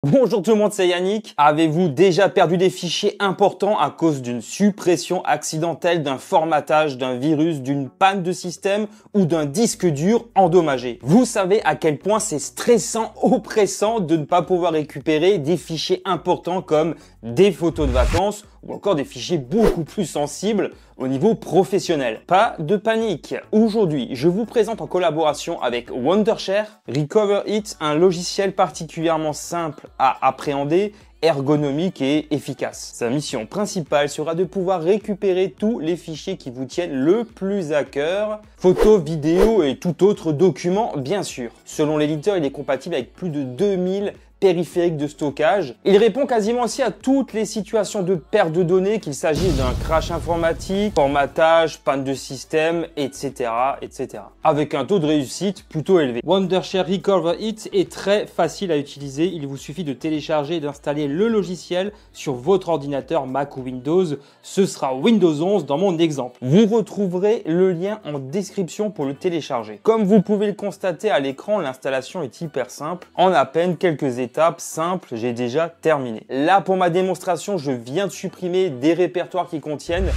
Bonjour tout le monde, c'est Yannick. Avez-vous déjà perdu des fichiers importants à cause d'une suppression accidentelle, d'un formatage, d'un virus, d'une panne de système ou d'un disque dur endommagé? Vous savez à quel point c'est stressant, oppressant de ne pas pouvoir récupérer des fichiers importants comme des photos de vacances ou encore des fichiers beaucoup plus sensibles au niveau professionnel. Pas de panique. Aujourd'hui, je vous présente en collaboration avec Wondershare Recover It, un logiciel particulièrement simple à appréhender, ergonomique et efficace. Sa mission principale sera de pouvoir récupérer tous les fichiers qui vous tiennent le plus à cœur, photos, vidéos et tout autre document bien sûr. Selon l'éditeur, il est compatible avec plus de 2000 périphérique de stockage. Il répond quasiment aussi à toutes les situations de perte de données, qu'il s'agisse d'un crash informatique, formatage, panne de système, etc., etc. Avec un taux de réussite plutôt élevé. Wondershare Recover It est très facile à utiliser. Il vous suffit de télécharger et d'installer le logiciel sur votre ordinateur Mac ou Windows. Ce sera Windows 11 dans mon exemple. Vous retrouverez le lien en description pour le télécharger. Comme vous pouvez le constater à l'écran, l'installation est hyper simple. En à peine quelques étapes simples, j'ai déjà terminé. Là, pour ma démonstration, je viens de supprimer des répertoires qui contiennent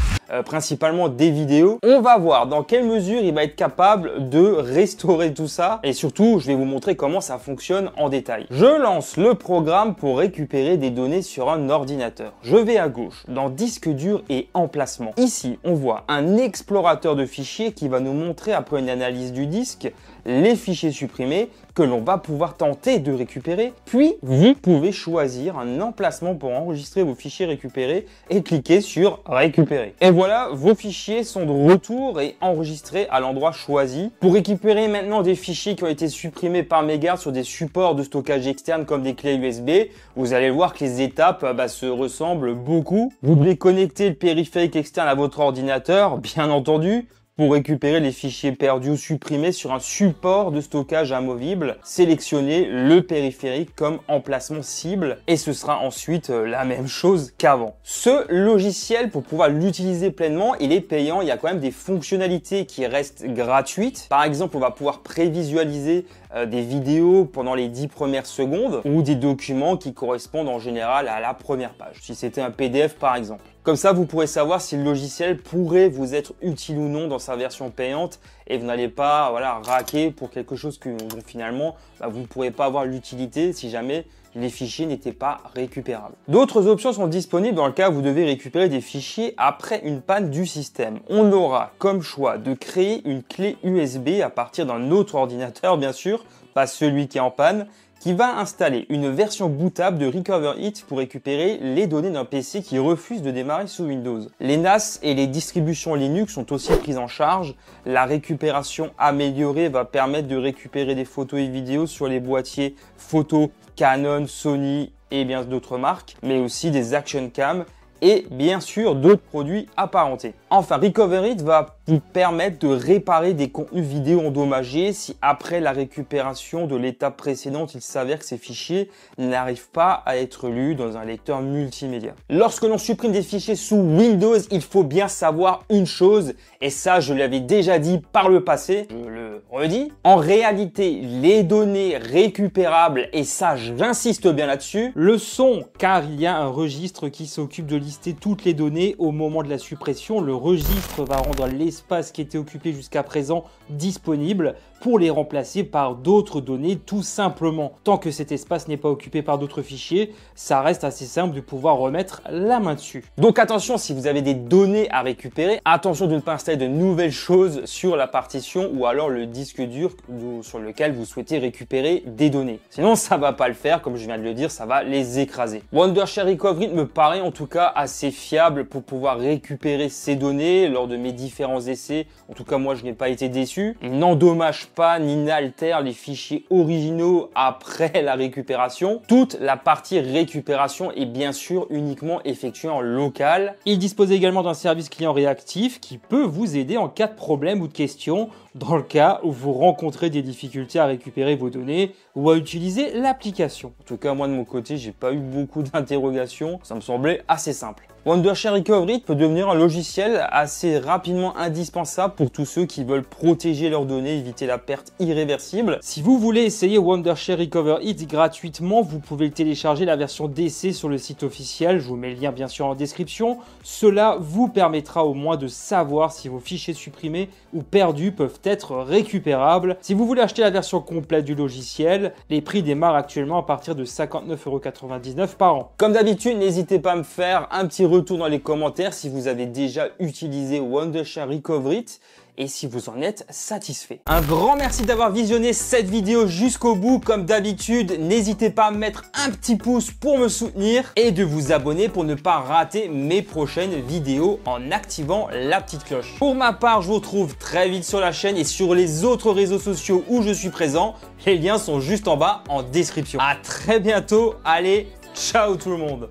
principalement des vidéos. On va voir dans quelle mesure il va être capable de restaurer tout ça et surtout, je vais vous montrer comment ça fonctionne en détail. Je lance le programme pour récupérer des données sur un ordinateur. Je vais à gauche dans disque dur et emplacement. Ici, on voit un explorateur de fichiers qui va nous montrer après une analyse du disque les fichiers supprimés que l'on va pouvoir tenter de récupérer. Puis, vous pouvez choisir un emplacement pour enregistrer vos fichiers récupérés et cliquer sur récupérer. Et voilà, vos fichiers sont de retour et enregistrés à l'endroit choisi. Pour récupérer maintenant des fichiers qui ont été supprimés par mégarde sur des supports de stockage externes comme des clés USB, vous allez voir que les étapes se ressemblent beaucoup. Vous devez connecter le périphérique externe à votre ordinateur, bien entendu, pour récupérer les fichiers perdus ou supprimés sur un support de stockage amovible. Sélectionnez le périphérique comme emplacement cible et ce sera ensuite la même chose qu'avant. Ce logiciel, pour pouvoir l'utiliser pleinement, il est payant. Il y a quand même des fonctionnalités qui restent gratuites. Par exemple, on va pouvoir prévisualiser des vidéos pendant les 10 premières secondes ou des documents qui correspondent en général à la première page, si c'était un PDF par exemple. Comme ça, vous pourrez savoir si le logiciel pourrait vous être utile ou non dans sa version payante et vous n'allez pas raquer pour quelque chose dont finalement vous ne pourrez pas avoir l'utilité si jamais les fichiers n'étaient pas récupérables. D'autres options sont disponibles dans le cas où vous devez récupérer des fichiers après une panne du système. On aura comme choix de créer une clé USB à partir d'un autre ordinateur, bien sûr, pas celui qui est en panne, qui va installer une version bootable de Recover It pour récupérer les données d'un PC qui refuse de démarrer sous Windows. Les NAS et les distributions Linux sont aussi prises en charge. La récupération améliorée va permettre de récupérer des photos et vidéos sur les boîtiers photo Canon, Sony et bien d'autres marques, mais aussi des Action Cam et bien sûr d'autres produits apparentés. Enfin, Recover It va vous permettre de réparer des contenus vidéo endommagés si après la récupération de l'étape précédente, il s'avère que ces fichiers n'arrivent pas à être lus dans un lecteur multimédia. Lorsque l'on supprime des fichiers sous Windows, il faut bien savoir une chose, et ça je l'avais déjà dit par le passé, je le redis, en réalité les données récupérables, et ça j'insiste bien là-dessus, le sont, car il y a un registre qui s'occupe de lister toutes les données au moment de la suppression. Le registre va rendre l'espace qui était occupé jusqu'à présent disponible pour les remplacer par d'autres données tout simplement. Tant que cet espace n'est pas occupé par d'autres fichiers, ça reste assez simple de pouvoir remettre la main dessus. Donc attention, si vous avez des données à récupérer, attention de ne pas installer de nouvelles choses sur la partition ou alors le disque dur sur lequel vous souhaitez récupérer des données. Sinon ça va pas le faire, comme je viens de le dire, ça va les écraser. Wondershare Recover It me paraît en tout cas assez fiable pour pouvoir récupérer ces données lors de mes différents essais. En tout cas moi je n'ai pas été déçu. Il n'endommage pas ni n'altère les fichiers originaux après la récupération. Toute la partie récupération est bien sûr uniquement effectuée en local. Il dispose également d'un service client réactif qui peut vous aider en cas de problème ou de question dans le cas où vous rencontrez des difficultés à récupérer vos données ou à utiliser l'application. En tout cas moi de mon côté j'ai pas eu beaucoup d'interrogations, ça me semblait assez simple. Wondershare Recovery peut devenir un logiciel assez rapidement indispensable pour tous ceux qui veulent protéger leurs données, éviter la perte irréversible. Si vous voulez essayer Wondershare Recovery It gratuitement, vous pouvez télécharger la version d'essai sur le site officiel, je vous mets le lien bien sûr en description. Cela vous permettra au moins de savoir si vos fichiers supprimés ou perdus peuvent être récupérables. Si vous voulez acheter la version complète du logiciel, les prix démarrent actuellement à partir de 59,99 € par an. Comme d'habitude, n'hésitez pas à me faire un petit retour dans les commentaires si vous avez déjà utilisé Wondershare Recovery It et si vous en êtes satisfait. Un grand merci d'avoir visionné cette vidéo jusqu'au bout. Comme d'habitude, n'hésitez pas à mettre un petit pouce pour me soutenir et de vous abonner pour ne pas rater mes prochaines vidéos en activant la petite cloche. Pour ma part, je vous retrouve très vite sur la chaîne et sur les autres réseaux sociaux où je suis présent. Les liens sont juste en bas en description. À très bientôt. Allez, ciao tout le monde.